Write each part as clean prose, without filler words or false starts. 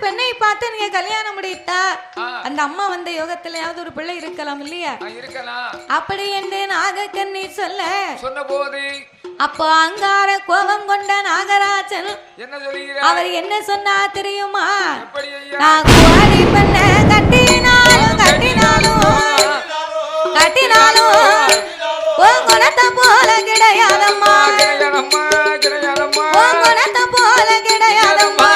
பெண்ணை பார்த்து நீங்க கல்யாணம் முடித்தா அந்த அம்மா வந்த யோகத்திலயாவது ஒரு பிள்ளை இருக்கலாம் இல்லையா? இருக்கலாம். அப்படி என்று நாகக்கண்ணி சொன்ன போது அப்போ அங்கார கோபம் கொண்ட நாகராஜன் என்ன சொல்லுகிறார்? அவர் என்ன சொன்னா தெரியுமா? நான் கோடி பண்ண கட்டினாலும் உன் குணத்தை போல கிடையாதம்மா, உன் குணத்தை போல கிடையாதம்மா.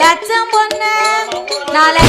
லட்சம் பொண்ணு 4